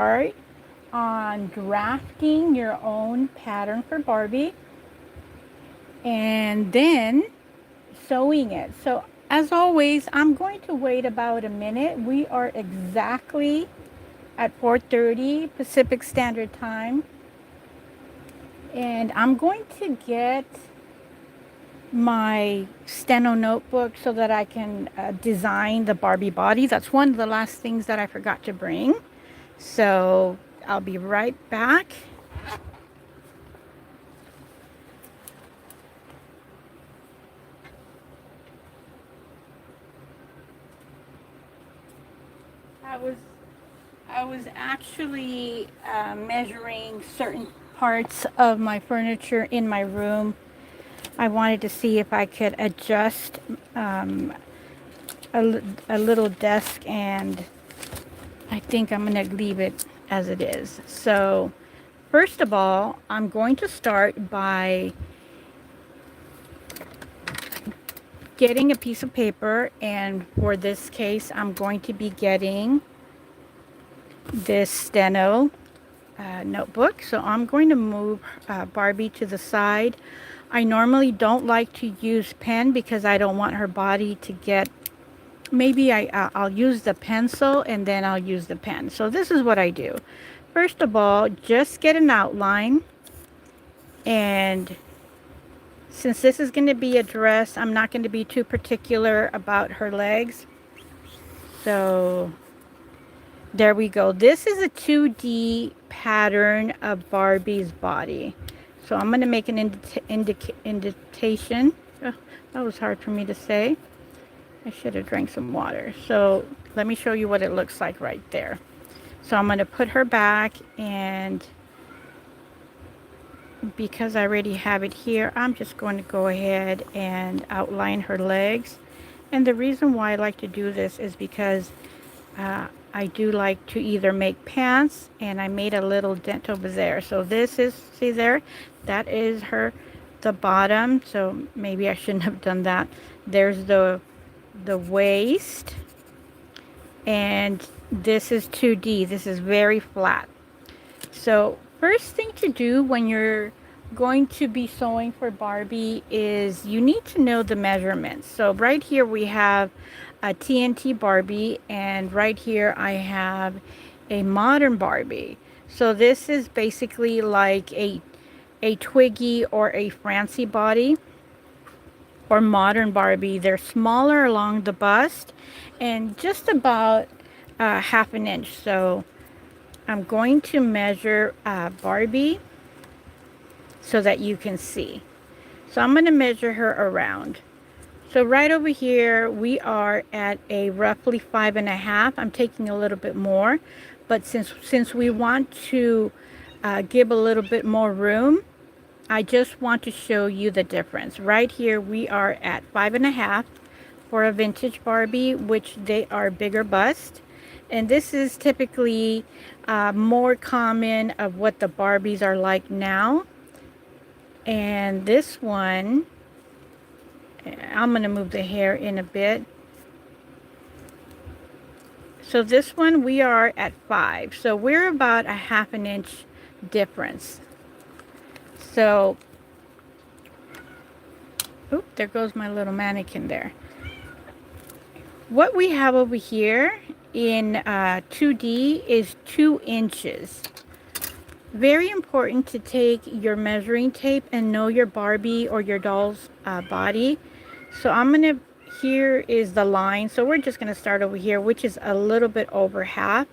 start on drafting your own pattern for Barbie and then sewing it. So as always, I'm going to wait about a minute. We are exactly at 4:30 Pacific Standard Time. And I'm going to get my steno notebook so that I can design the Barbie body. That's one of the last things that I forgot to bring. So I'll be right back. I was I was actually measuring certain parts of my furniture in my room. I wanted to see if I could adjust um, a little desk, and I think I'm going to leave it as it is. So first of all, I'm going to start by getting a piece of paper, and for this case, I'm going to be getting this steno notebook. So I'm going to move Barbie to the side. I normally don't like to use pen because I don't want her body to get, maybe I'll use the pencil and then I'll use the pen. So this is what I do. First of all, just get an outline, and since this is going to be a dress, I'm not going to be too particular about her legs. So there we go. This is a 2D pattern of Barbie's body. So I'm going to make an indentation. Oh, that was hard for me to say. I should have drank some water. So let me show you what it looks like right there. So I'm going to put her back, and because I already have it here, I'm just going to go ahead and outline her legs. And the reason why I like to do this is because I do like to either make pants, and I made a little dent over there. So this is, see there, that is the bottom. So maybe I shouldn't have done that. There's the waist, and this is 2D. This is very flat. So first thing to do when you're going to be sewing for Barbie is you need to know the measurements. So right here we have a TNT Barbie, and right here I have a modern Barbie. So this is basically like a Twiggy or a Francie body, or modern Barbie. They're smaller along the bust and just about half an inch. So I'm going to measure Barbie so that you can see. So I'm going to measure her around. So right over here, we are at a roughly 5.5. I'm taking a little bit more, but since we want to give a little bit more room, I just want to show you the difference. Right here, we are at 5.5 for a vintage Barbie, which they are bigger bust. And this is typically more common of what the Barbies are like now. And this one, I'm going to move the hair in a bit. So this one, we are at 5. So we're about a half an inch difference. So, oop, there goes my little mannequin there. What we have over here in 2D is 2 inches. Very important to take your measuring tape and know your Barbie or your doll's body. So I'm going to, here is the line. So we're just going to start over here, which is a little bit over half.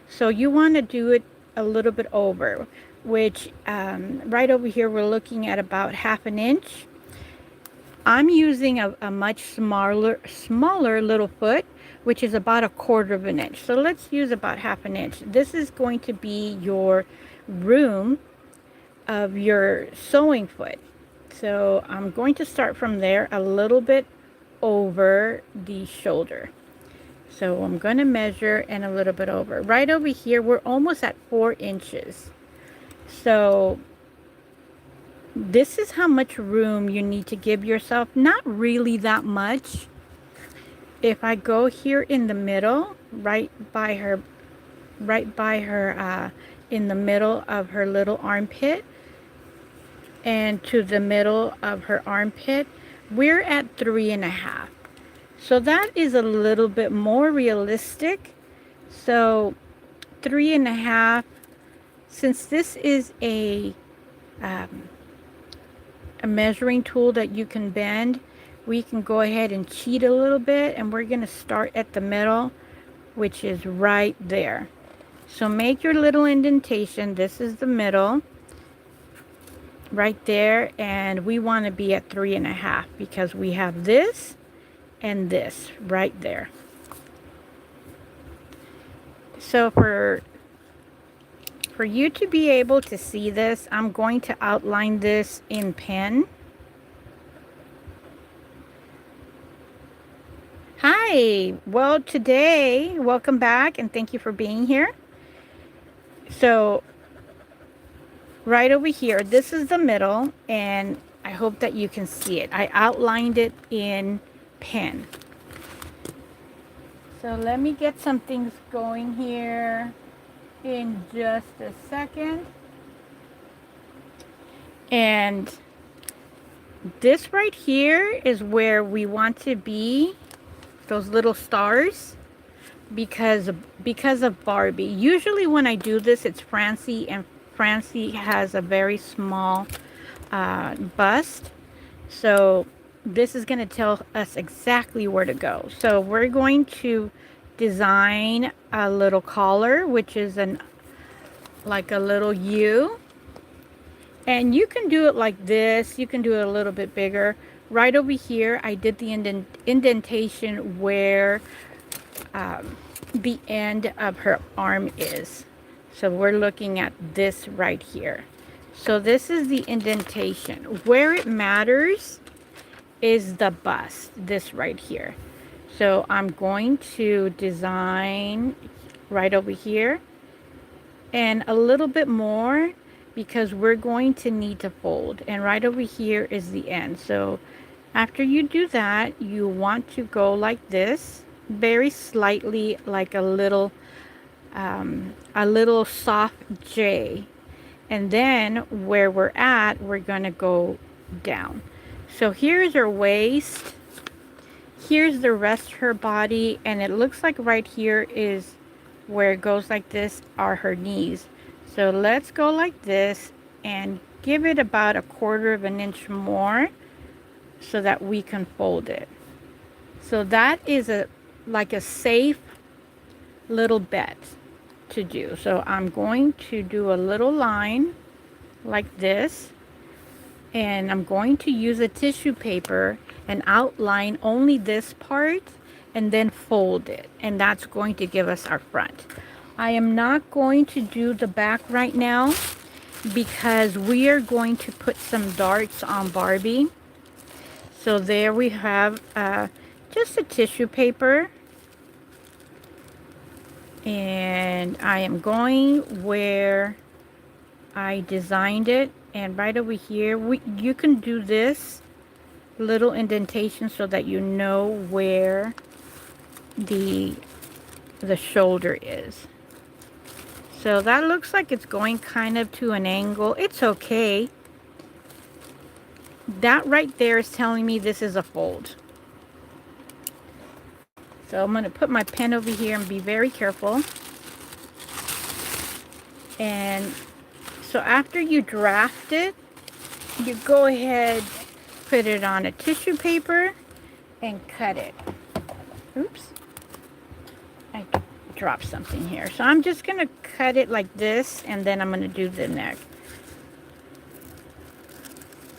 So you want to do it a little bit over, which right over here we're looking at about half an inch. I'm using a much smaller little foot, which is about 1/4 of an inch. So let's use about half an inch. This is going to be your room of your sewing foot. So I'm going to start from there, a little bit over the shoulder. So I'm going to measure and a little bit over. Right over here, we're almost at 4 inches. So this is how much room you need to give yourself. Not really that much. If I go here in the middle, right by her right by her, in the middle of her little armpit and to the middle of her armpit. We're at 3.5. So that is a little bit more realistic. So 3.5, since this is um, a measuring tool that you can bend, we can go ahead and cheat a little bit, and we're going to start at the middle, which is right there. So make your little indentation. This is the middle right there, and we want to be at 3.5 because we have this and this right there. So for you to be able to see this, I'm going to outline this in pen. Hi, well today, welcome back and thank you for being here. So right over here, this is the middle, and I hope that you can see it. I outlined it in pen. So let me get some things going here in just a second. And this right here is where we want to be, those little stars, because of Barbie. Usually when I do this, it's Francie, and Francie has a very small bust. So this is going to tell us exactly where to go. So we're going to design a little collar, which is like a little U. And you can do it like this. You can do it a little bit bigger. Right over here, I did the indentation where the end of her arm is. So we're looking at this right here. So this is the indentation. Where it matters is the bust, this right here. So I'm going to design right over here and a little bit more, because we're going to need to fold. And right over here is the end. So after you do that, you want to go like this, very slightly, like a little soft J. And then where we're at, we're gonna go down. So here's her waist. Here's the rest of her body, and it looks like right here is where it goes like this are her knees. So let's go like this and give it about 1/4 of an inch more so that we can fold it. So that is like a safe little bet to do. So I'm going to do a little line like this, and I'm going to use a tissue paper and outline only this part and then fold it, and that's going to give us our front. I am not going to do the back right now because we are going to put some darts on Barbie. So there we have just a tissue paper, and I am going where I designed it, and right over here you can do this little indentation so that you know where the shoulder is. So that looks like it's going kind of to an angle. It's okay. That right there is telling me this is a fold. So I'm going to put my pen over here and be very careful. And so after you draft it, you go ahead, put it on a tissue paper and cut it. Oops. I dropped something here. So I'm just going to cut it like this, and then I'm going to do the neck.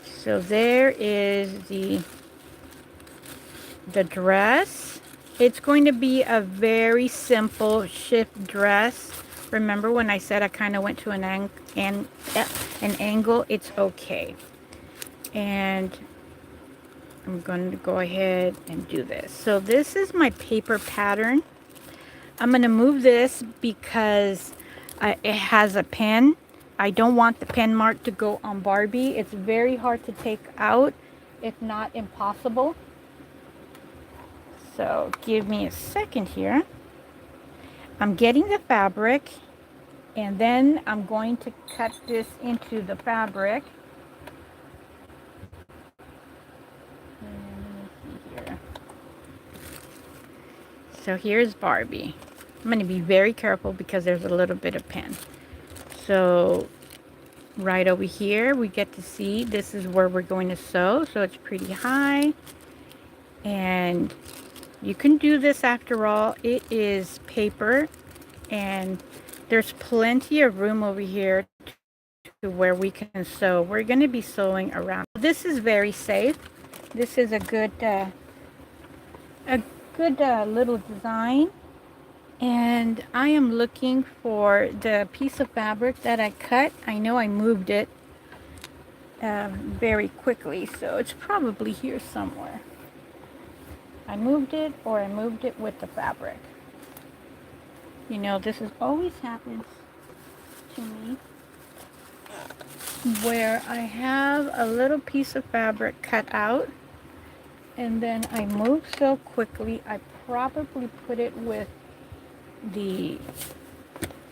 So there is the dress. It's going to be a very simple shift dress. Remember when I said I kind of went to an angle? It's okay. And I'm going to go ahead and do this. So this is my paper pattern. I'm going to move this because it has a pen. I don't want the pen mark to go on Barbie. It's very hard to take out, if not impossible. So give me a second here. I'm getting the fabric, and then I'm going to cut this into the fabric. Here. So here's Barbie. I'm going to be very careful because there's a little bit of pen. So right over here we get to see this is where we're going to sew, so it's pretty high. And you can do this, after all, it is paper, and there's plenty of room over here to where we can sew. We're going to be sewing around. This is very safe. This is a good little design. And I am looking for the piece of fabric that I cut. I know I moved it very quickly, so it's probably here somewhere. I moved it, or I moved it with the fabric. You know, this is always happens to me, where I have a little piece of fabric cut out, and then I move so quickly, I probably put it with the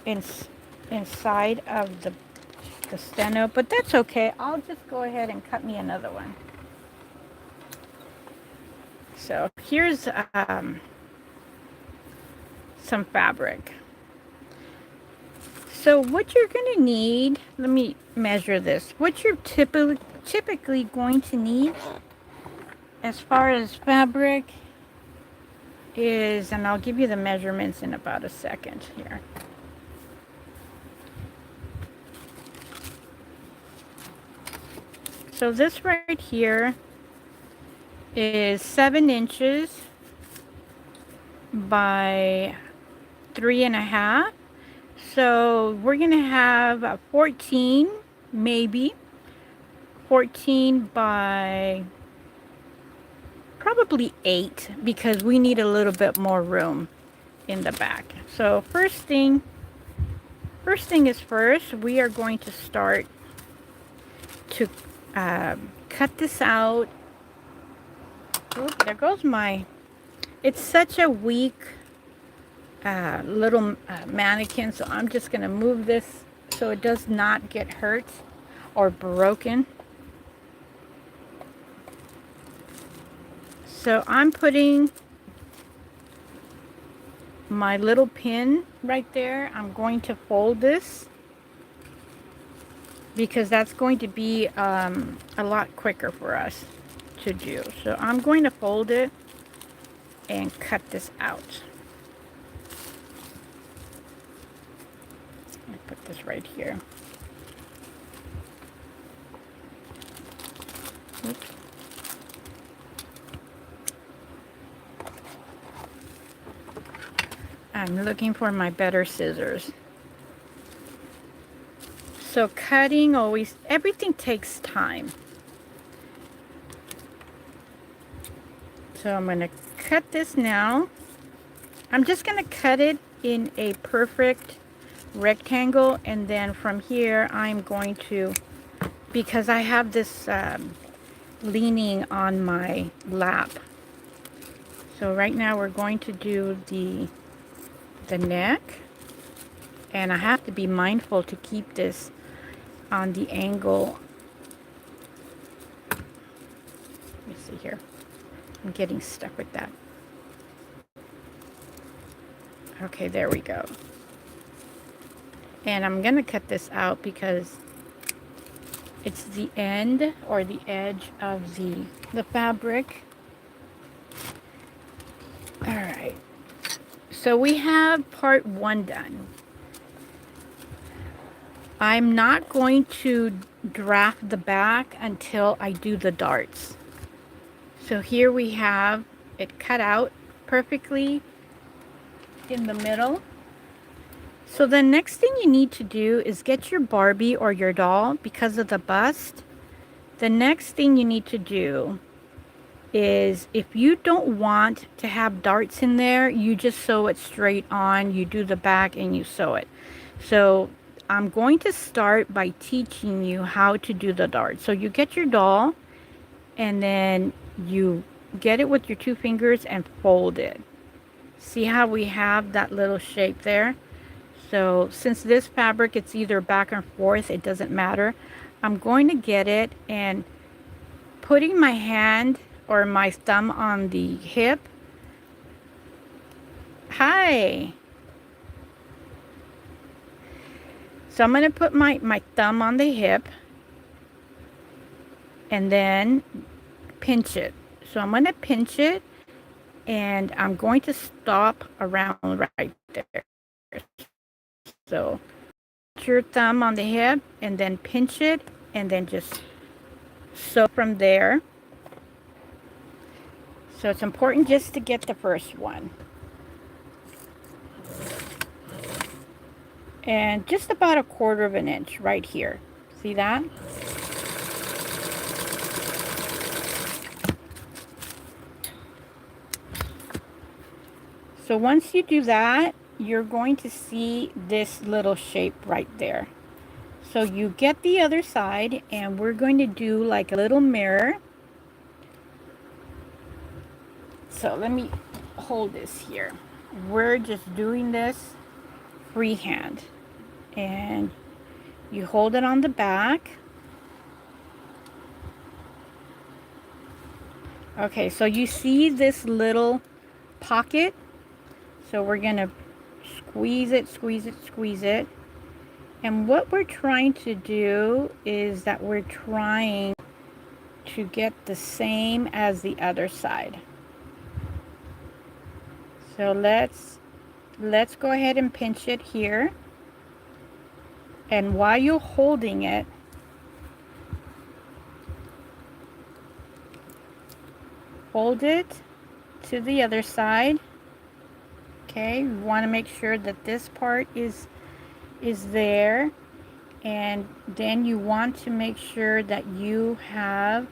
inside of the steno, but that's okay. I'll just go ahead and cut me another one. So here's some fabric. So what you're going to need, let me measure this. What you're typically going to need as far as fabric is, and I'll give you the measurements in about a second here. So this right here is 7 inches by 3.5. So we're gonna have 14, maybe 14 by probably 8, because we need a little bit more room in the back. So first thing is first, we are going to start to cut this out. Oop, there goes my, it's such a weak little mannequin, so I'm just going to move this so it does not get hurt or broken. So I'm putting my little pin right there. I'm going to fold this because that's going to be a lot quicker for us to do. So I'm going to fold it and cut this out. I put this right here. Oops. I'm looking for my better scissors. So cutting always, everything takes time. So I'm going to cut this now. I'm just going to cut it in a perfect rectangle, and then from here I'm going to, because I have this leaning on my lap. So right now we're going to do the neck, and I have to be mindful to keep this on the angle. Let me see here. I'm getting stuck with that. Okay, there we go. And I'm gonna cut this out because it's the end or the edge of the fabric. All right. So we have part 1 done. I'm not going to draft the back until I do the darts. So here we have it cut out perfectly in the middle. So the next thing you need to do is get your Barbie or your doll, because of the bust. The next thing you need to do is, if you don't want to have darts in there, you just sew it straight on. You do the back and you sew it. So I'm going to start by teaching you how to do the darts. So you get your doll, and then you get it with your 2 fingers and fold it. See how we have that little shape there? So since this fabric, it's either back and forth, it doesn't matter. I'm going to get it and putting my hand or my thumb on the hip. Hi. So I'm going to put my thumb on the hip and then pinch it. So I'm going to pinch it and I'm going to stop around right there. So put your thumb on the hip and then pinch it and then just sew from there. So it's important just to get the first one. And just about 1/4 of an inch right here. See that? So once you do that, you're going to see this little shape right there. So you get the other side and we're going to do like a little mirror. So let me hold this here. We're just doing this freehand. And you hold it on the back. Okay, so you see this little pocket. So we're going to squeeze it, squeeze it, squeeze it. And what we're trying to do is that we're trying to get the same as the other side. So let's go ahead and pinch it here. And while you're holding it, hold it to the other side. Okay, you want to make sure that this part is there, and then you want to make sure that you have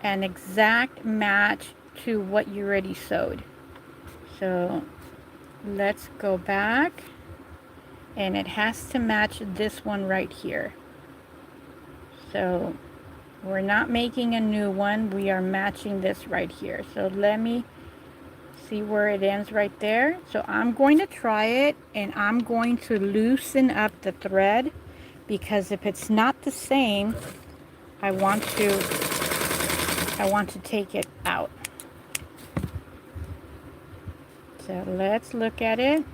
an exact match to what you already sewed. So let's go back, and it has to match this one right here. So we're not making a new one, we are matching this right here. So let me see where it ends right there. So I'm going to try it and I'm going to loosen up the thread, because if it's not the same, I want to take it out. So let's look at it.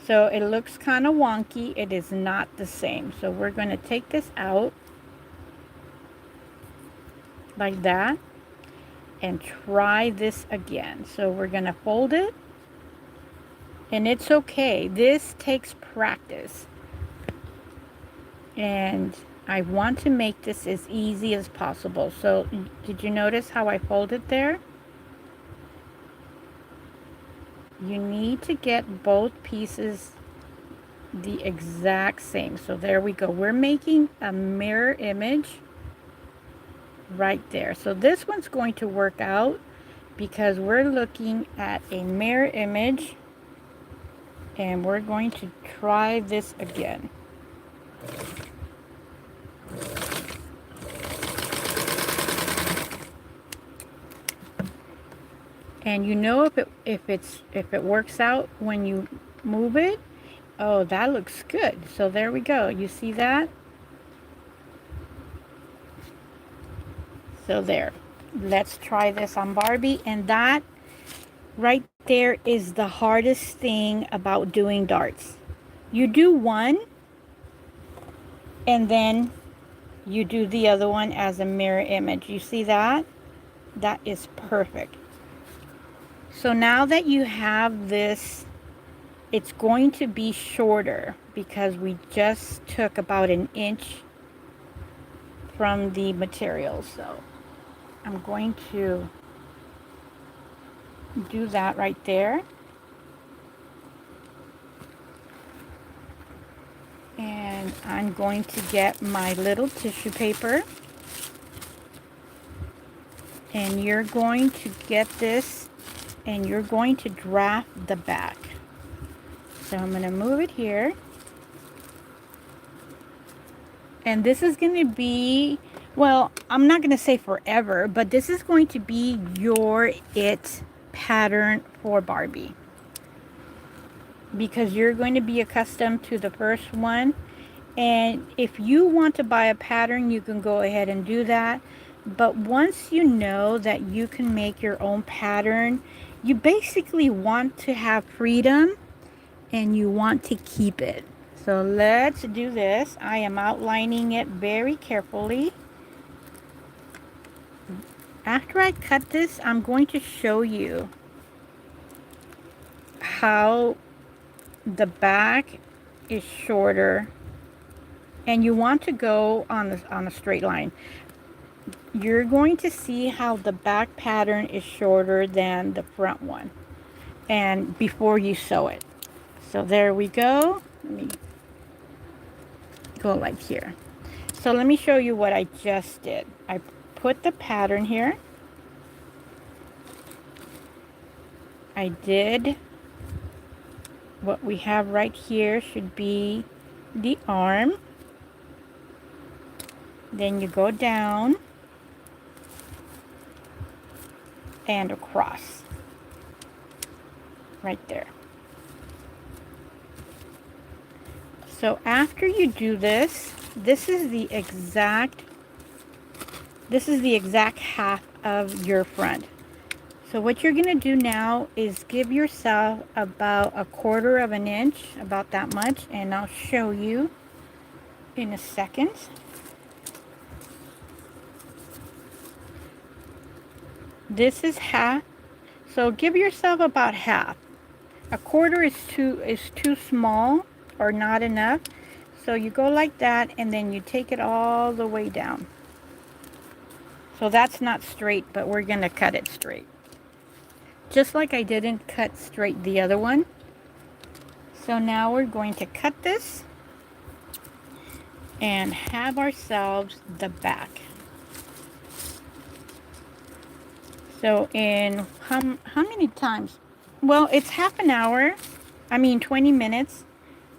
So it looks kind of wonky. It is not the same. So we're going to take this out like that and try this again. So we're going to fold it, and it's okay. This takes practice. And I want to make this as easy as possible. So did you notice how I folded there? You need to get both pieces the exact same. So there we go. We're making a mirror image right there. So this one's going to work out because we're looking at a mirror image, and we're going to try this again. And you know if it works out when you move it. Oh, that looks good. So there we go. You see that? So there. Let's try this on Barbie. And that right there is the hardest thing about doing darts. You do one, and then you do the other one as a mirror image. You see that? That is perfect. So now that you have this, it's going to be shorter because we just took about 1 inch from the material. So I'm going to do that right there. And I'm going to get my little tissue paper. And you're going to get this, and you're going to draft the back. So I'm going to move it here. And this is going to be, well, I'm not going to say forever, but this is going to be your it pattern for Barbie. because you're going to be accustomed to the first one. And if you want to buy a pattern, you can go ahead and do that. But once you know that you can make your own pattern, you basically want to have freedom and you want to keep it. So let's do this. I am outlining it very carefully. After I cut this, I'm going to show you how the back is shorter, and you want to go on a straight line. You're going to see how the back pattern is shorter than the front one, and before you sew it. So there we go. Let me go like here. So let me show you what I just did. I put the pattern here. I did what we have right here should be the arm. Then you go down and across right there. So after you do this, this is the exact half of your front. So what you're going to do now is give yourself about 1/4 of an inch, about that much, and I'll show you in a second. This is half, so give yourself about half. 1/4 is too small or not enough. So you go like that, and then you take it all the way down. So that's not straight, but we're going to cut it straight. Just like I didn't cut straight the other one. So now we're going to cut this and have ourselves the back. So in how many times? Well, it's half an hour. I mean 20 minutes.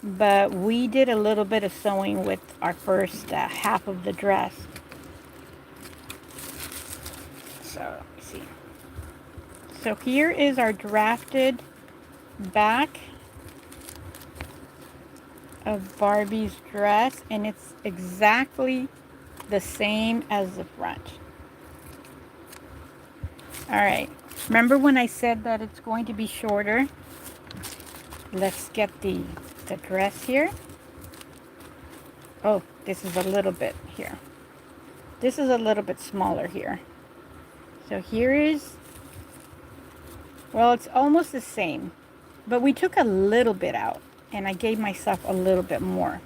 But we did a little bit of sewing with our first half of the dress. So, let's see. So here is our drafted back of Barbie's dress, and it's exactly the same as the front. All right, remember when I said that it's going to be shorter? Let's get the dress here. Oh, this is a little bit here. This is a little bit smaller here. So here is, well, it's almost the same, but we took a little bit out, and I gave myself a little bit more.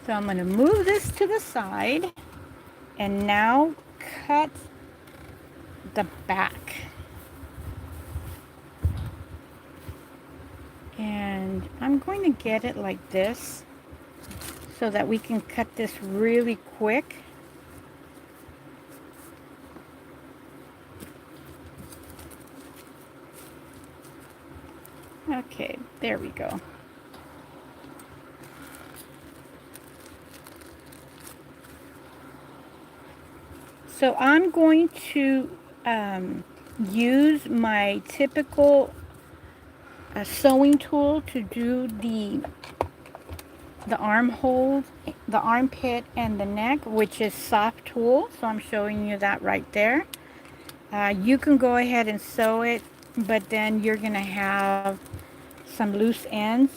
So I'm going to move this to the side, and now cut the back. And I'm going to get it like this so that we can cut this really quick. Okay, there we go. So I'm going to use my typical sewing tool to do the armhole, the armpit, and the neck, which is soft tool. So I'm showing you that right there. You can go ahead and sew it, but then you're gonna have some loose ends.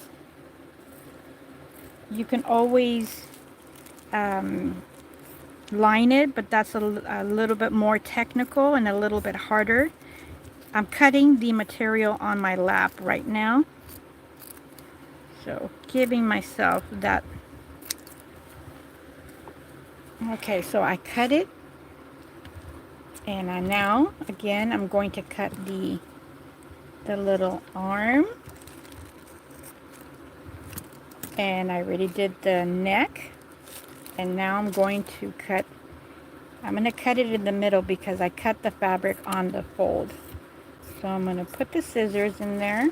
You can always line it, but that's a little bit more technical and a little bit harder. I'm cutting the material on my lap right now, so giving myself that. Okay, so I cut it, and I now again I'm going to cut the little arm, and I already did the neck, and now I'm going to cut it in the middle because I cut the fabric on the fold. So I'm going to put the scissors in there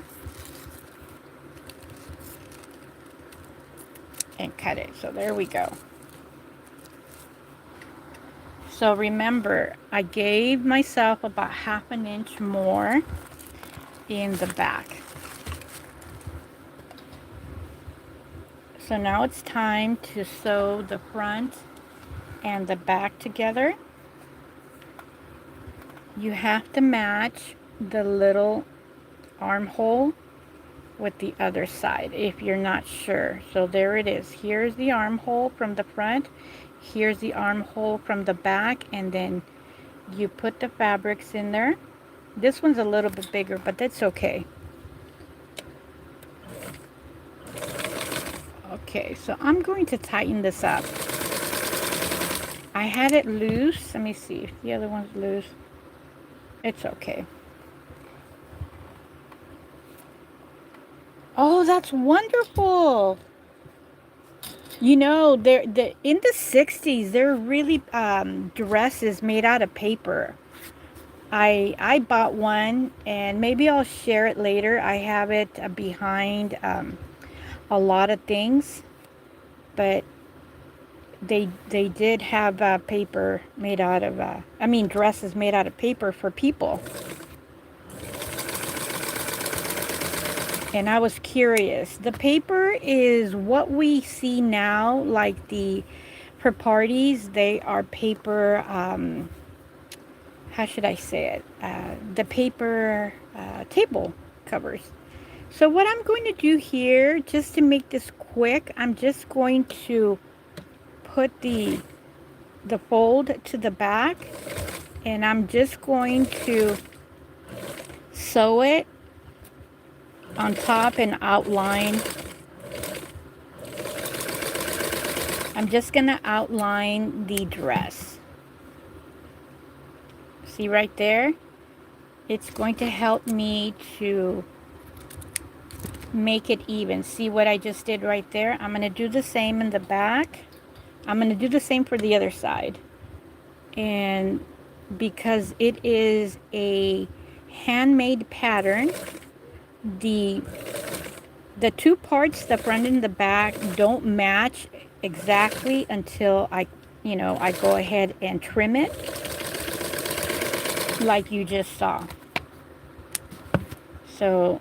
and cut it. So there we go. So remember, I gave myself about 1/2 inch more in the back. So now it's time to sew the front and the back together. You have to match the little armhole with the other side if you're not sure. So there it is. Here's the armhole from the front. Here's the armhole from the back, and then you put the fabrics in there. This one's a little bit bigger, but that's okay. Okay, so I'm going to tighten this up. I had it loose. Let me see if the other one's loose. It's okay. Oh, that's wonderful. You know, in the 60s, there were really dresses made out of paper. I bought one, and maybe I'll share it later. I have it behind a lot of things, but they did have paper made out of dresses made out of paper for people. And I was curious. The paper is what we see now, like for parties, they are paper, how should I say it? The paper table covers. So what I'm going to do here, just to make this quick, I'm just going to put the fold to the back, and I'm just going to sew it on top and outline. I'm just gonna outline the dress. See right there? It's going to help me to make it even. See what I just did right there? I'm gonna do the same in the back. I'm gonna do the same for the other side. And because it is a handmade pattern, the two parts, the front and the back, don't match exactly until I go ahead and trim it like you just saw. So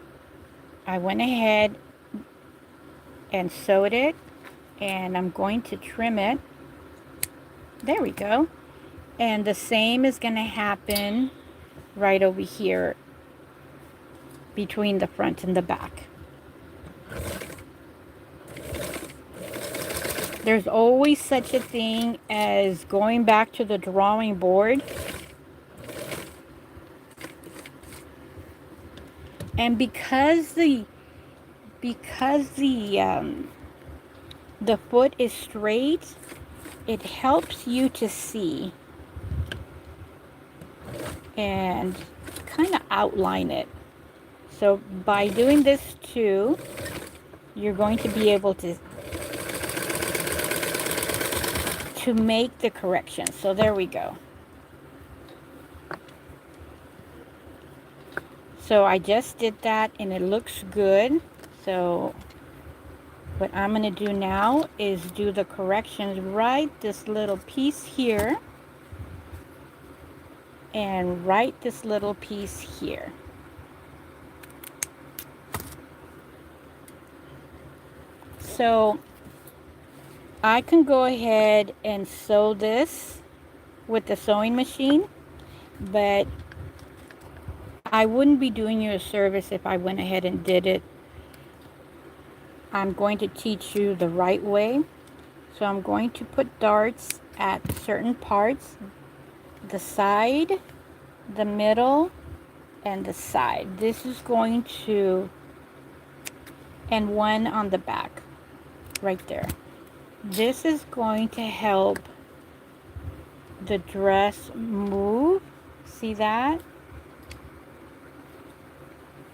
I went ahead and sewed it, and I'm going to trim it. There we go. And the same is going to happen right over here between the front and the back. There's always such a thing as going back to the drawing board. And because the foot is straight, it helps you to see and kind of outline it. So by doing this too, you're going to be able to make the correction. So there we go. So I just did that, and it looks good. So what I'm going to do now is do the corrections right this little piece here, and right this little piece here. So I can go ahead and sew this with the sewing machine, but I wouldn't be doing you a service if I went ahead and did it. I'm going to teach you the right way. So I'm going to put darts at certain parts, the side, the middle, and the side. This is going to, and one on the back, right there. This is going to help the dress move. See that?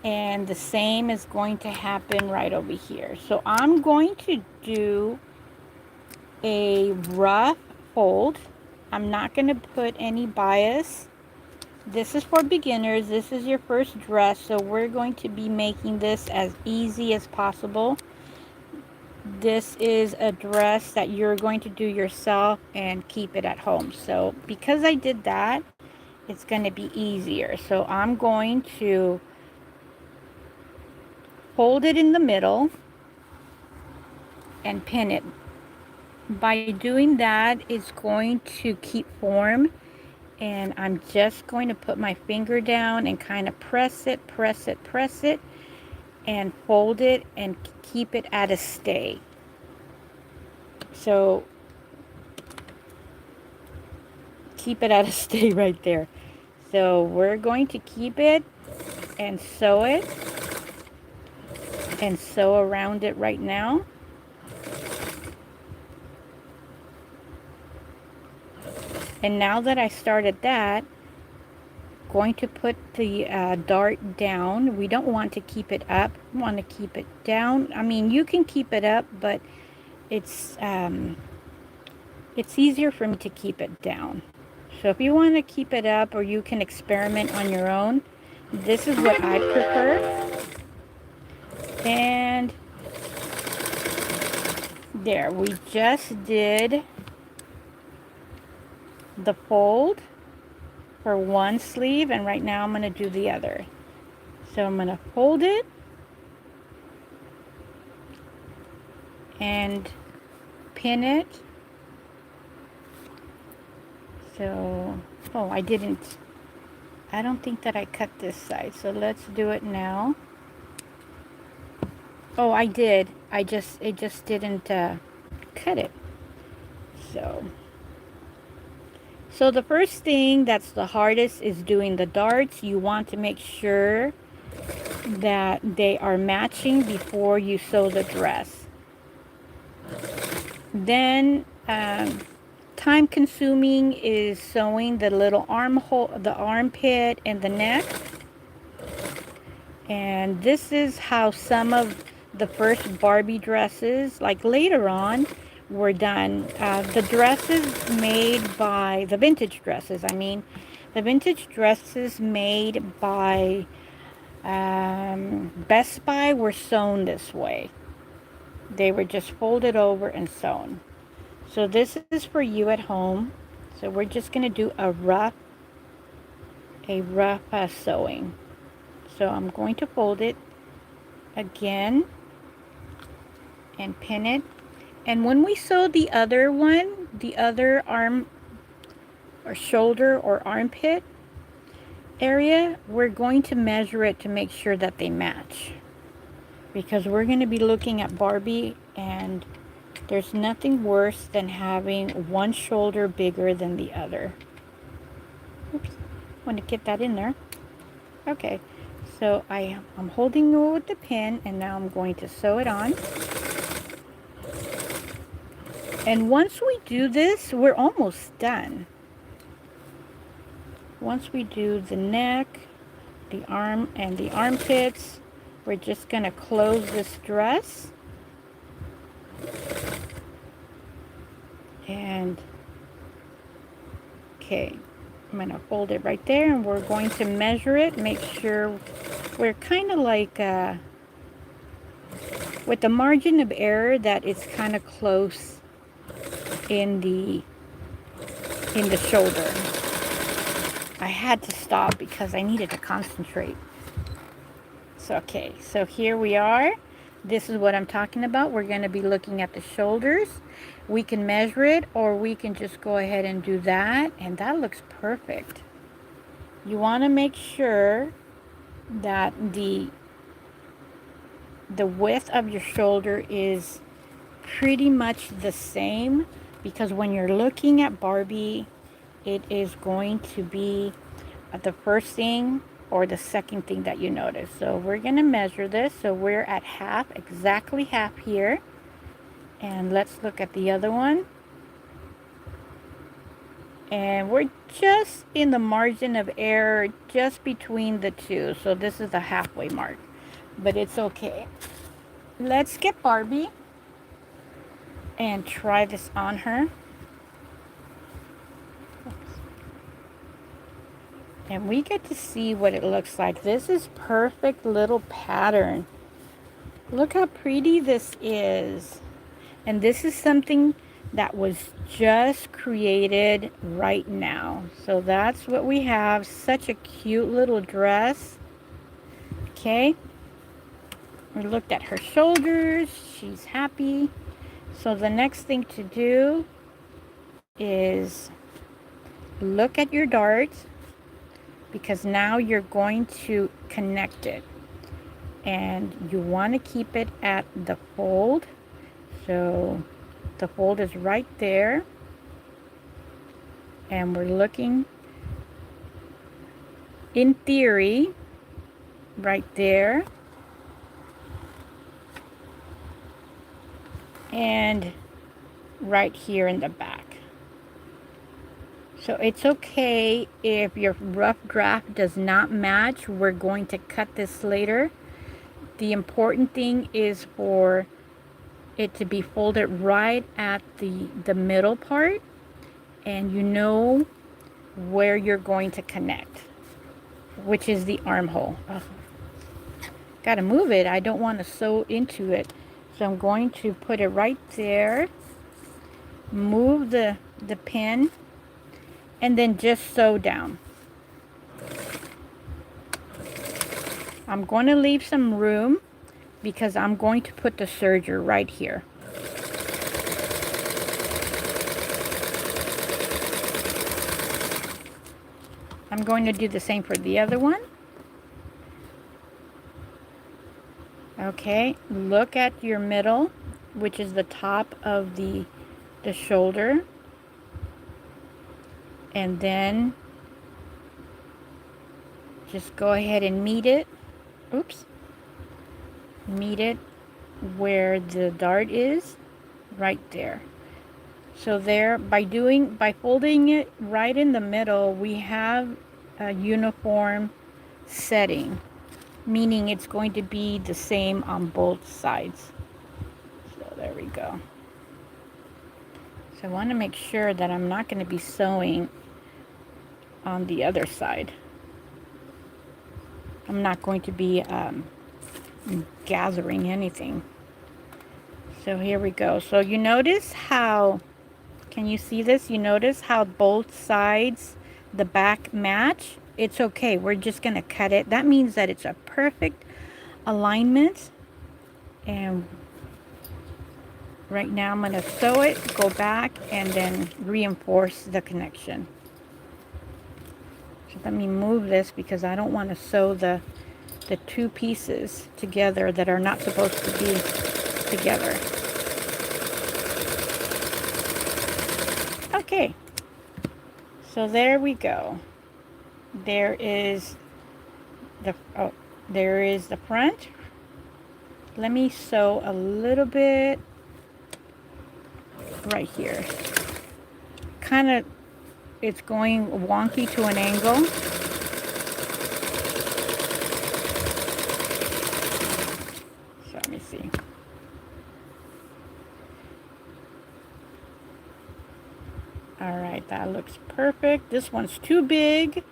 And the same is going to happen right over here. So I'm going to do a rough fold. I'm not going to put any bias. This is for beginners. This is your first dress, so we're going to be making this as easy as possible. This is a dress that you're going to do yourself and keep it at home. So because I did that, it's going to be easier. So I'm going to fold it in the middle, and pin it. By doing that, it's going to keep form, and I'm just going to put my finger down and kind of press it, and fold it and keep it at a stay. So keep it at a stay right there. So we're going to keep it and sew it and sew around it right now. And now that I started that, going to put the dart down. We don't want to keep it up. We want to keep it down. I mean, you can keep it up, but it's easier for me to keep it down. So if you want to keep it up, or you can experiment on your own, this is what I prefer. And there, we just did the fold for one sleeve, and right now I'm going to do the other. So I'm going to fold it and pin it. So, oh, I don't think that I cut this side, so let's do it now. Oh, I did. It just didn't cut it. So the first thing that's the hardest is doing the darts. You want to make sure that they are matching before you sew the dress. Then time consuming is sewing the little armhole, the armpit, and the neck. And this is how some of the first Barbie dresses, like later on, were done. The dresses made by, the vintage dresses, I mean, the vintage dresses made by Best Buy were sewn this way. They were just folded over and sewn. So this is for you at home. So we're just going to do a rough sewing. So I'm going to fold it again and pin it. And when we sew the other one, the other arm or shoulder or armpit area, we're going to measure it to make sure that they match. Because we're going to be looking at Barbie, and there's nothing worse than having one shoulder bigger than the other. Oops, want to get that in there. Okay, so I'm holding it with the pin, and now I'm going to sew it on. And once we do this, we're almost done. Once we do the neck, the arm, and the armpits, we're just going to close this dress. And, okay, I'm going to fold it right there, and we're going to measure it, make sure we're kind of like, with the margin of error, that it's kind of close in the shoulder. I had to stop because I needed to concentrate. So, okay, so here we are. This is what I'm talking about. We're going to be looking at the shoulders. We can measure it, or we can just go ahead and do that, and that looks perfect. You want to make sure that the width of your shoulder is pretty much the same, because when you're looking at Barbie, it is going to be the first thing or the second thing that you notice. So we're going to measure this. So we're at half, exactly half here. And let's look at the other one. And we're just in the margin of error, just between the two. So this is the halfway mark, but it's okay. Let's get Barbie and try this on her. And we get to see what it looks like. This is perfect little pattern. Look how pretty this is. And this is something that was just created right now. So that's what we have. Such a cute little dress. Okay. We looked at her shoulders. She's happy. So the next thing to do is look at your dart, because now you're going to connect it, and you want to keep it at the fold. So the fold is right there, and we're looking, in theory, right there, and right here in the back. So it's okay if your rough draft does not match. We're going to cut this later. The important thing is for it to be folded right at the middle part, and you know where you're going to connect, which is the armhole. Oh, gotta move it. I don't want to sew into it. So I'm going to put it right there, move the pin, and then just sew down. I'm going to leave some room because I'm going to put the serger right here. I'm going to do the same for the other one. Okay, look at your middle, which is the top of the shoulder, and then just go ahead and meet it. Oops. Meet it where the dart is, right there. So there, by folding it right in the middle, we have a uniform setting, meaning it's going to be the same on both sides. So there we go. So I want to make sure that I'm not going to be sewing on the other side. I'm not going to be gathering anything. So here we go. So you notice how, can you see this? You notice how both sides, the back match? It's okay. We're just going to cut it. That means that it's a perfect alignment. And right now I'm going to sew it, go back, and then reinforce the connection. So let me move this because I don't want to sew the two pieces together that are not supposed to be together. Okay, so there we go. There is the front. Let me sew a little bit right here. Kind of, it's going wonky to an angle. So let me see. All right, that looks perfect. This one's too big.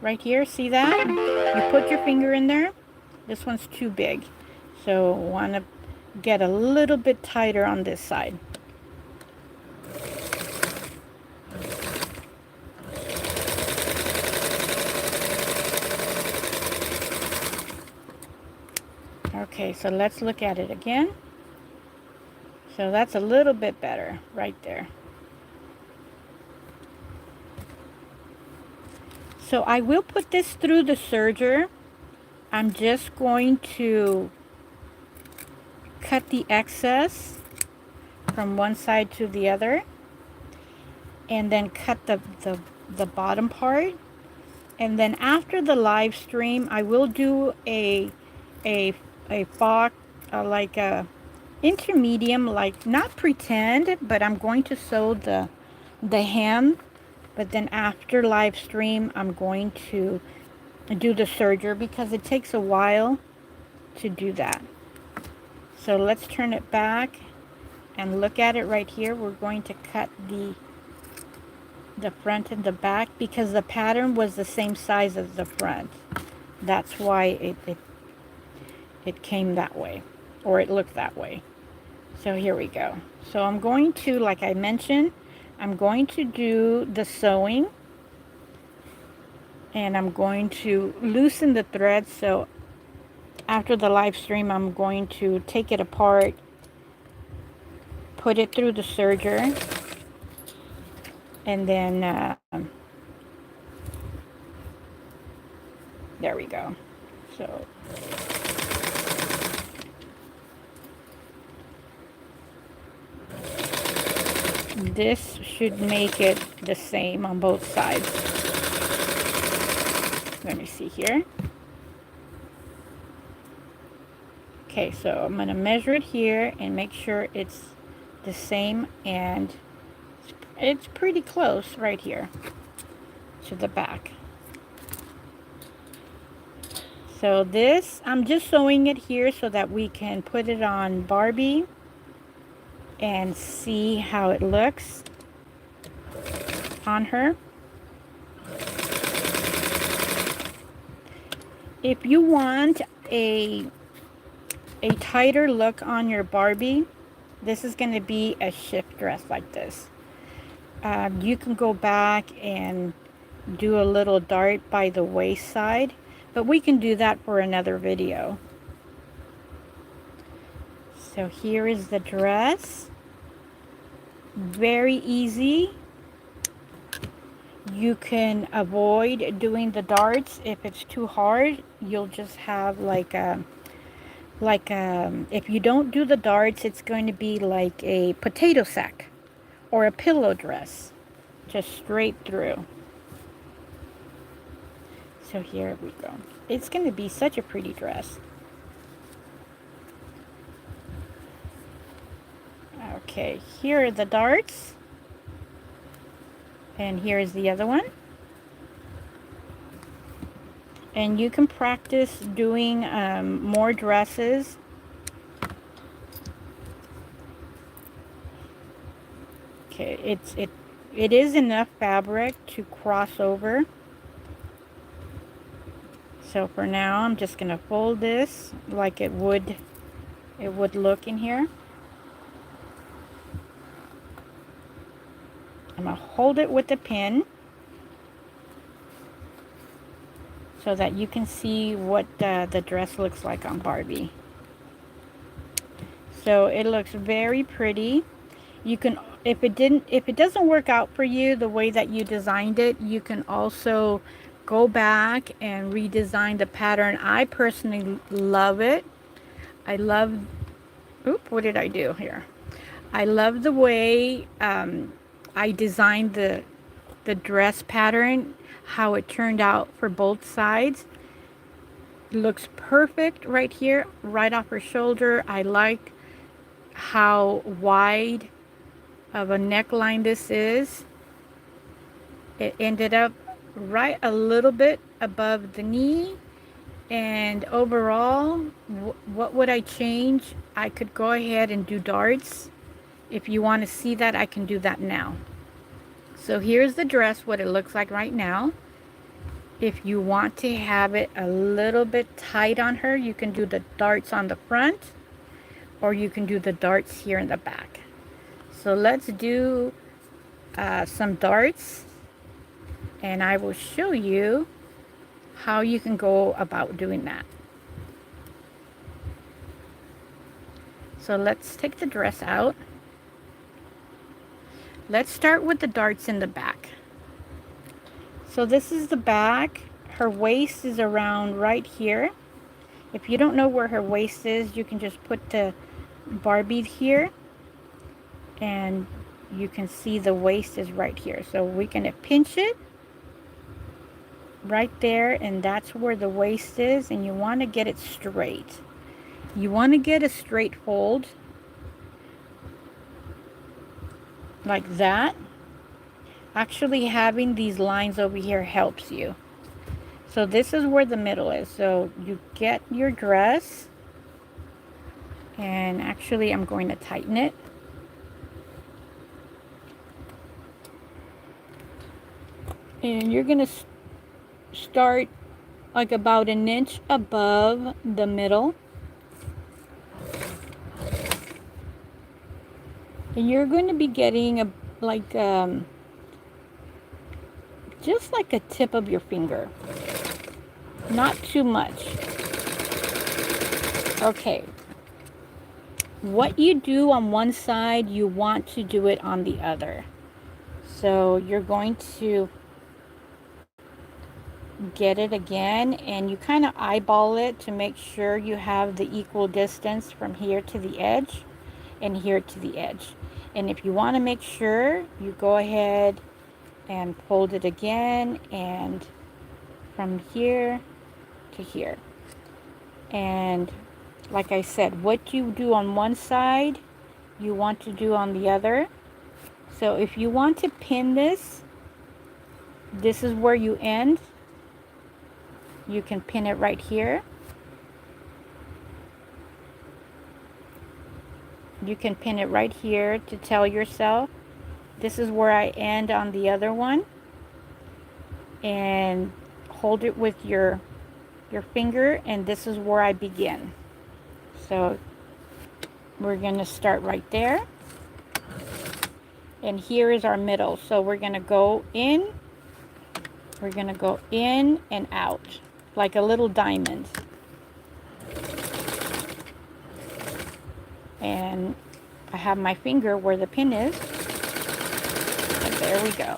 Right here, see that? You put your finger in there. This one's too big. So want to get a little bit tighter on this side. Okay, so let's look at it again. So that's a little bit better right there. So I will put this through the serger. I'm just going to cut the excess from one side to the other, and then cut the bottom part. And then after the live stream, I will do a fox, like a intermediate, like not pretend, but I'm going to sew the hem. But then after live stream, I'm going to do the serger because it takes a while to do that. So let's turn it back and look at it right here. We're going to cut the front and the back because the pattern was the same size as the front. That's why it came that way, or it looked that way. So here we go. So I'm going to, like I mentioned, I'm going to do the sewing, and I'm going to loosen the thread. So after the live stream, I'm going to take it apart, put it through the serger, and then there we go. So this should make it the same on both sides. Let me see here. Okay, so I'm going to measure it here and make sure it's the same, and it's pretty close right here to the back. So this, I'm just sewing it here so that we can put it on Barbie and see how it looks on her. If you want a tighter look on your Barbie, this is going to be a shift dress like this. You can go back and do a little dart by the waist side, but we can do that for another video. So here is the dress. Very easy. You can avoid doing the darts if it's too hard. You'll just have if you don't do the darts, it's going to be like a potato sack or a pillow dress, just straight through. So here we go. It's going to be such a pretty dress. Okay, here are the darts. And here's the other one. And you can practice doing more dresses. Okay, it is enough fabric to cross over. So for now, I'm just gonna fold this like it would look in here. I'm gonna hold it with the pin so that you can see what the dress looks like on Barbie. So it looks very pretty. You can, if it doesn't work out for you the way that you designed it, you can also go back and redesign the pattern. I personally love it. I love, what did I do here? I love the way I designed the dress pattern, how it turned out for both sides. It looks perfect right here, right off her shoulder. I like how wide of a neckline this is. It ended up right a little bit above the knee, and overall, what would I change? I could go ahead and do darts. If you want to see that, I can do that now. So here's the dress, what it looks like right now. If you want to have it a little bit tight on her, you can do the darts on the front, or you can do the darts here in the back. So let's do some darts, and I will show you how you can go about doing that. So let's take the dress out. Let's start with the darts in the back. So this is the back. Her waist is around right here. If you don't know where her waist is, you can just put the Barbie here, and you can see the waist is right here. So we're going to pinch it right there, and that's where the waist is, and you want to get it straight. You want to get a straight fold like that. Actually, having these lines over here helps you. So this is where the middle is. So you get your dress, and actually I'm going to tighten it. And you're going to start like about an inch above the middle. And you're going to be getting a just like a tip of your finger, not too much. Okay, what you do on one side, you want to do it on the other. So you're going to get it again, and you kind of eyeball it to make sure you have the equal distance from here to the edge and here to the edge. And if you want to make sure, you go ahead and fold it again, and from here to here. And like I said, what you do on one side, you want to do on the other. So if you want to pin this, this is where you end. You can pin it right here. You can pin it right here to tell yourself, this is where I end on the other one. And hold it with your finger, and this is where I begin. So we're going to start right there. And here is our middle. So we're going to go in. We're going to go in and out like a little diamond. And I have my finger where the pin is. And there we go.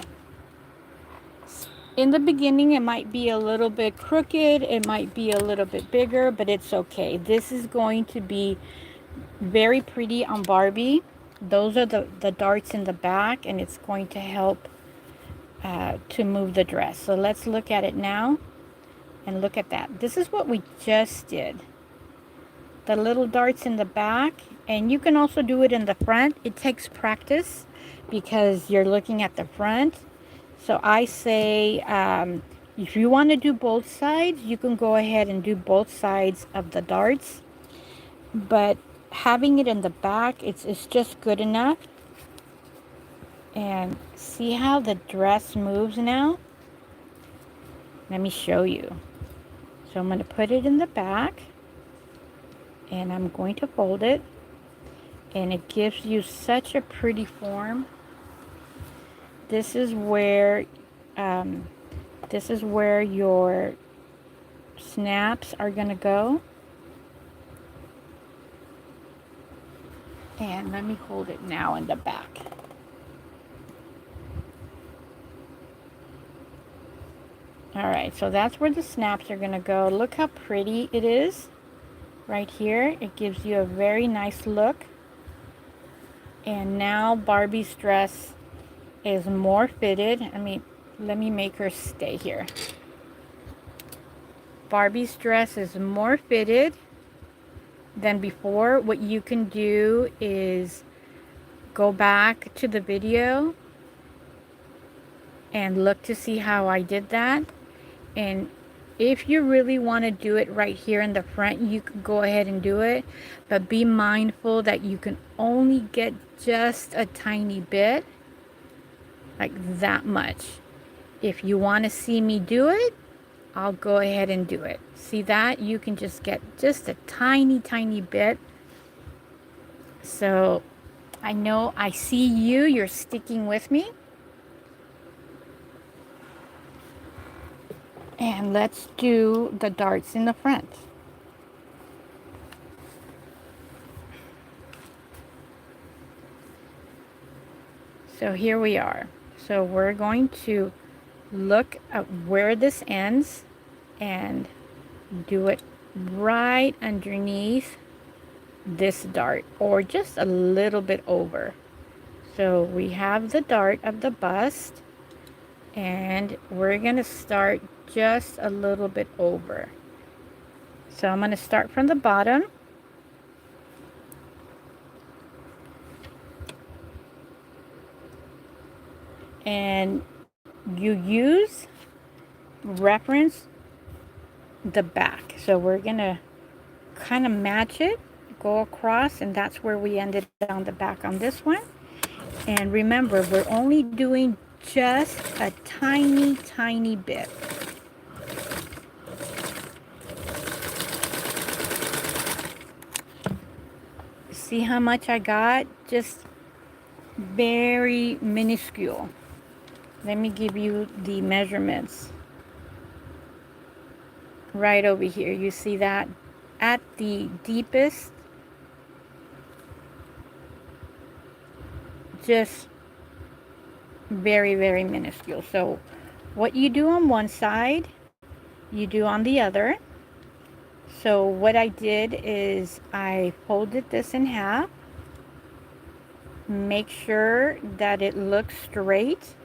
In the beginning, it might be a little bit crooked. It might be a little bit bigger, but it's okay. This is going to be very pretty on Barbie. Those are the darts in the back, and it's going to help to move the dress. So let's look at it now, and look at that. This is what we just did. The little darts in the back, and you can also do it in the front. It takes practice because you're looking at the front. So I say, if you want to do both sides, you can go ahead and do both sides of the darts. But having it in the back, it's just good enough. And see how the dress moves now? Let me show you. So I'm going to put it in the back, and I'm going to fold it, and it gives you such a pretty form. This is where your snaps are going to go. And let me hold it now in the back. Alright, so that's where the snaps are going to go. Look how pretty it is right here. It gives you a very nice look. And now Barbie's dress is more fitted. Let me make her stay here. Barbie's dress is more fitted than before. What you can do is go back to the video and look to see how I did that. And if you really want to do it right here in the front, you can go ahead and do it, but be mindful that you can only get just a tiny bit, like that much. If you want to see me do it, I'll go ahead and do it. See that? You can just get just a tiny bit. So I know I see you're sticking with me. And let's do the darts in the front. So here we are. So we're going to look at where this ends and do it right underneath this dart, or just a little bit over. So we have the dart of the bust, and we're going to start just a little bit over. So I'm going to start from the bottom. And you reference the back. So we're going to kind of match it, go across, and that's where we ended on the back on this one. And remember, we're only doing just a tiny bit. See how much I got? Just very minuscule. Let me give you the measurements. Right over here, you see that? At the deepest, just very, very minuscule. So what you do on one side, you do on the other. So what I did is I folded this in half. Make sure that it looks straight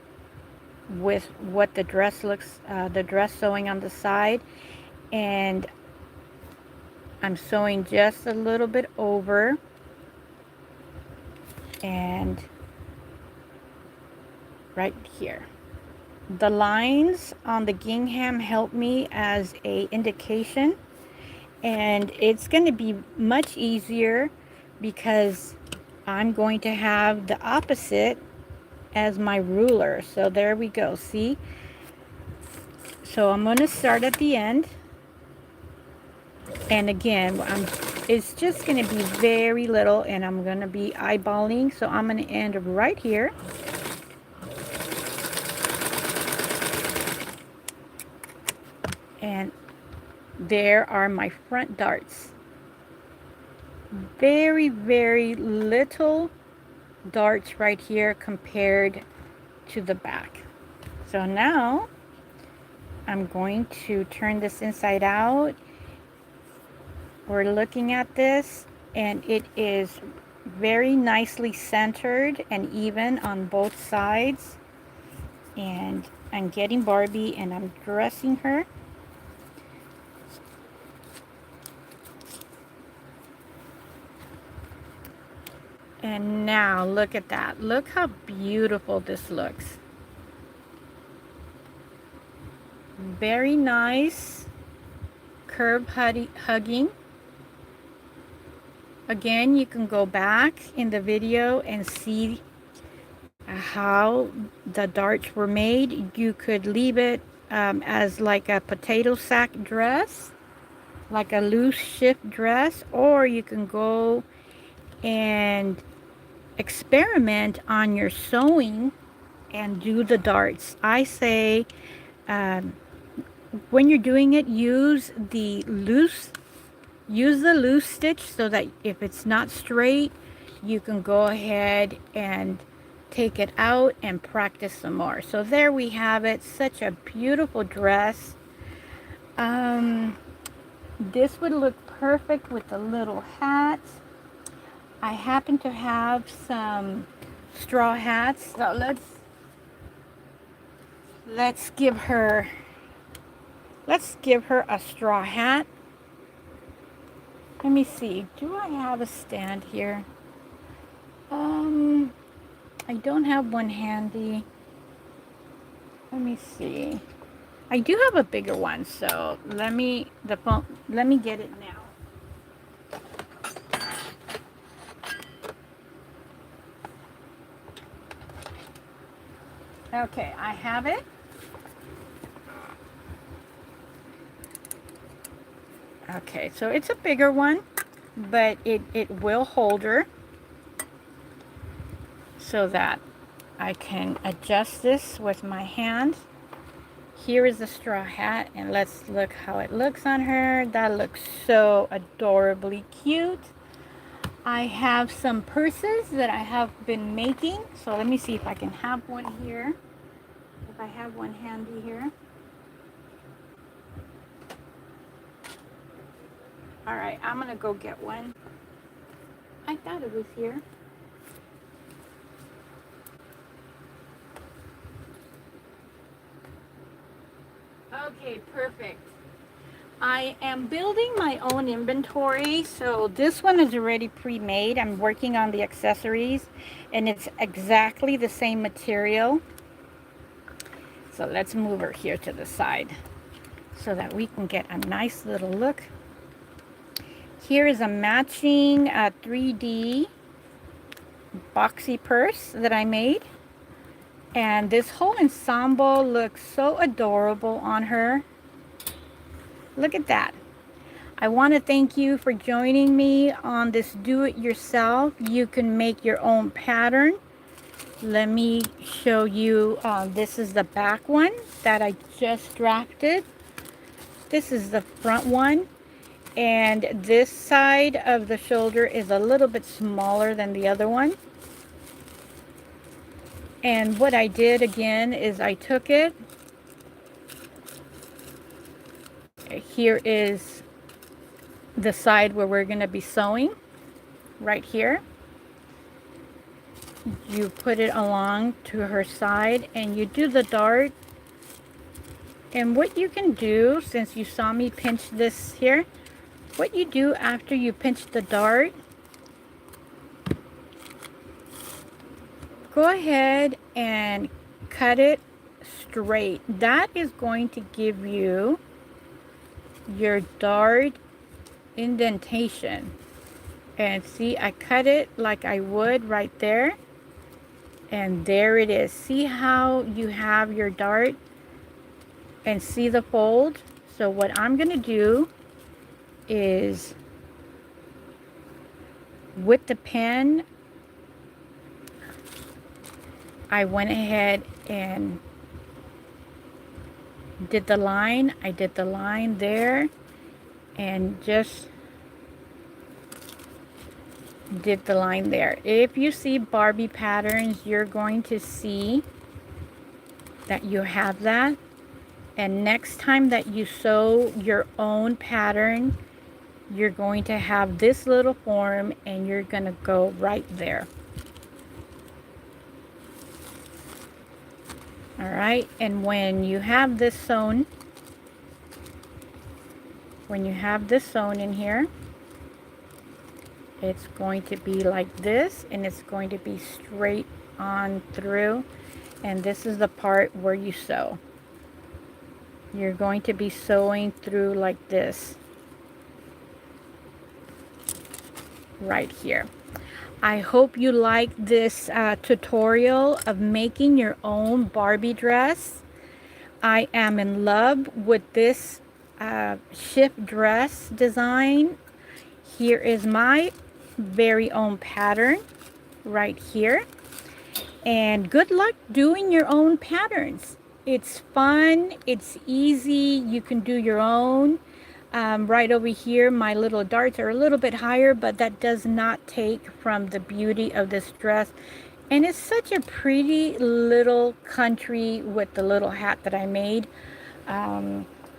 with what the dress looks, the dress sewing on the side. And I'm sewing just a little bit over, and right here. The lines on the gingham help me as a indication, and it's going to be much easier because I'm going to have the opposite as my ruler. So there we go, see? So I'm going to start at the end, and again, it's just going to be very little, and I'm going to be eyeballing. So I'm going to end right here. And there are my front darts. Very, very little darts right here compared to the back. So now I'm going to turn this inside out. We're looking at this, and it is very nicely centered and even on both sides. And I'm getting Barbie and I'm dressing her. And now look at that. Look how beautiful this looks. Very nice curve hugging. Again, you can go back in the video and see how the darts were made. You could leave it as like a potato sack dress, like a loose shift dress, or you can go and experiment on your sewing and do the darts. I say when you're doing it, use the loose stitch so that if it's not straight, you can go ahead and take it out and practice some more. So there we have it. Such a beautiful dress. This would look perfect with a little hat. I happen to have some straw hats, so let's give her a straw hat. Let me see. Do I have a stand here? I don't have one handy. Let me see. I do have a bigger one, so let me get it now. Okay, I have it. Okay, so it's a bigger one, but it will hold her so that I can adjust this with my hand. Here is the straw hat, and let's look how it looks on her. That looks so adorably cute. I have some purses that I have been making, so let me see if I can have one here. If I have one handy here. All right, I'm gonna go get one. I thought it was here. Okay, perfect. I am building my own inventory, so this one is already pre-made. I'm working on the accessories, and it's exactly the same material. So let's move her here to the side so that we can get a nice little look. Here is a matching 3D boxy purse that I made. And this whole ensemble looks so adorable on her. Look at that. I want to thank you for joining me on this do-it-yourself. You can make your own pattern. Let me show you. This is the back one that I just drafted. This is the front one. And this side of the shoulder is a little bit smaller than the other one. And what I did again is I took it. Here is the side where we're going to be sewing, right here. You put it along to her side and you do the dart. And what you can do, since you saw me pinch this here, what you do after you pinch the dart, go ahead and cut it straight. That is going to give you your dart indentation. And see, I cut it like I would right there. And there it is. See how you have your dart and see the fold? So what I'm going to do is with the pen, I went ahead and did the line. I did the line there and just did the line there. If you see Barbie patterns, you're going to see that you have that. And next time that you sew your own pattern, you're going to have this little form and you're going to go right there. All right, and when you have this sewn, in here, it's going to be like this, and it's going to be straight on through. And this is the part where you sew. You're going to be sewing through like this, right here. I hope you like this tutorial of making your own Barbie dress. I am in love with this shift dress design. Here is my very own pattern right here. And good luck doing your own patterns. It's fun, it's easy, you can do your own. Right over here, my little darts are a little bit higher, but that does not take from the beauty of this dress. And it's such a pretty little country with the little hat that I made.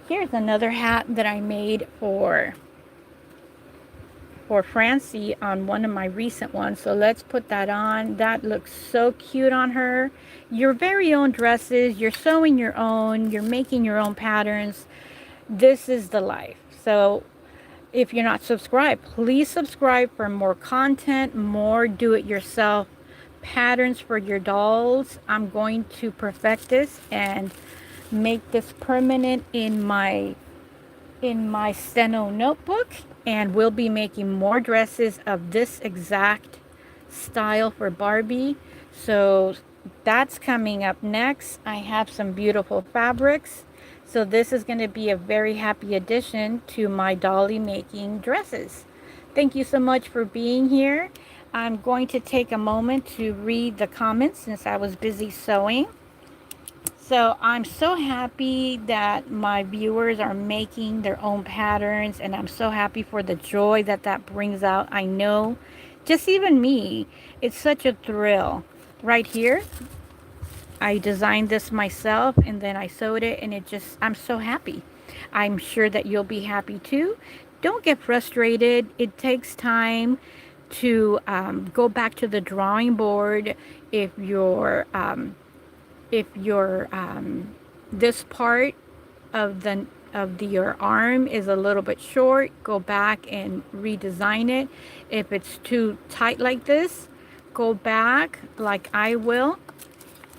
Here's another hat that I made for Francie on one of my recent ones. So let's put that on. That looks so cute on her. Your very own dresses, you're sewing your own, you're making your own patterns. This is the life. So if you're not subscribed, please subscribe for more content, more do-it-yourself patterns for your dolls. I'm going to perfect this and make this permanent in my steno notebook, and we'll be making more dresses of this exact style for Barbie. So that's coming up next. I have some beautiful fabrics. So this is going to be a very happy addition to my dolly making dresses. Thank you so much for being here. I'm going to take a moment to read the comments since I was busy sewing. So I'm so happy that my viewers are making their own patterns, and I'm so happy for the joy that that brings out. I know, just even me, it's such a thrill. Right here, I designed this myself and then I sewed it, and I'm so happy. I'm sure that you'll be happy too. Don't get frustrated. It takes time to go back to the drawing board. If your this part of your arm is a little bit short, go back and redesign it. If it's too tight like this, go back like I will,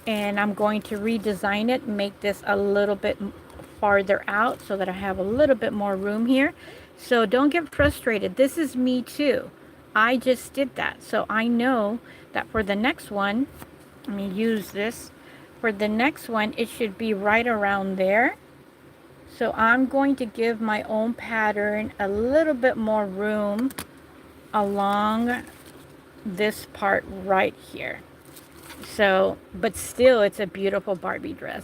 and I'm going to redesign it, make this a little bit farther out so that I have a little bit more room here. So don't get frustrated. This is me too. I just did that. So I know that for the next one, let me use this. For the next one, it should be right around there. So I'm going to give my own pattern a little bit more room along this part right here. So, but still, it's a beautiful Barbie dress.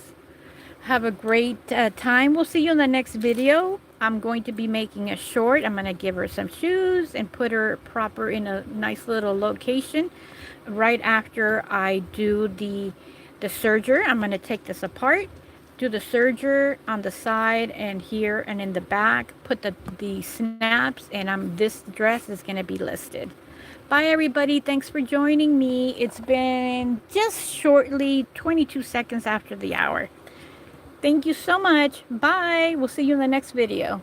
Have a great time. We'll see you in the next video. I'm going to be making a short. I'm going to give her some shoes and put her proper in a nice little location. Right after I do the serger, I'm going to take this apart, do the serger on the side and here and in the back, put the snaps, and this dress is going to be listed. Bye everybody, thanks for joining me. It's been just shortly 22 seconds after the hour. Thank you so much. Bye. We'll see you in the next video.